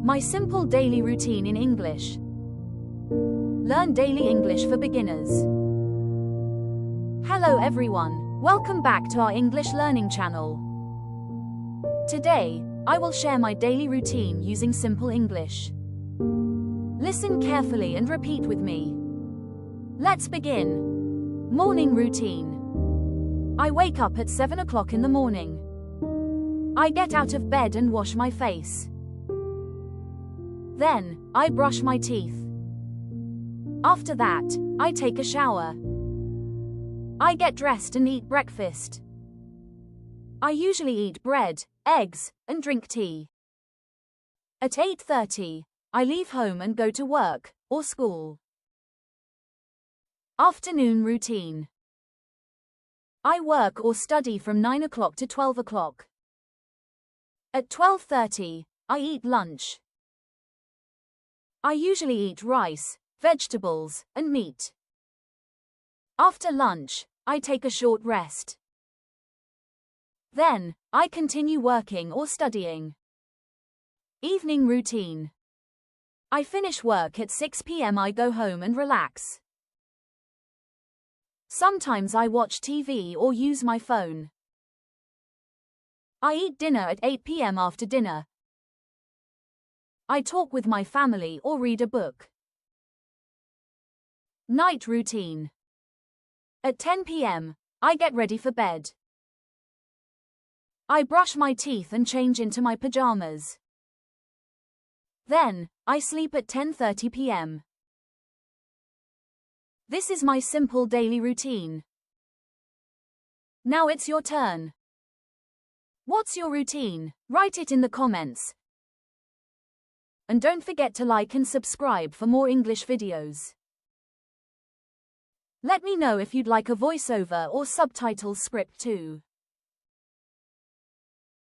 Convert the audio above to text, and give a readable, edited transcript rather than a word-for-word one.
My simple daily routine in English. Learn daily English for beginners. Hello everyone, welcome back to our English learning channel. Today, I will share my daily routine using simple English. Listen carefully and repeat with me. Let's begin. Morning routine. I wake up at 7 o'clock in the morning. I get out of bed and wash my face. Then, I brush my teeth. After that, I take a shower. I get dressed and eat breakfast. I usually eat bread, eggs, and drink tea. At 8:30, I leave home and go to work or school. Afternoon routine. I work or study from 9 o'clock to 12 o'clock. At 12:30, I eat lunch. I usually eat rice, vegetables, and meat. After lunch, I take a short rest. Then, I continue working or studying. Evening routine. I finish work at 6 p.m. I go home and relax. Sometimes I watch TV or use my phone. I eat dinner at 8 p.m. After dinner, I talk with my family or read a book. Night routine. At 10 p.m., I get ready for bed. I brush my teeth and change into my pajamas. Then, I sleep at 10:30 p.m. This is my simple daily routine. Now it's your turn. What's your routine? Write it in the comments. And don't forget to like and subscribe for more English videos. Let me know if you'd like a voiceover or subtitle script too.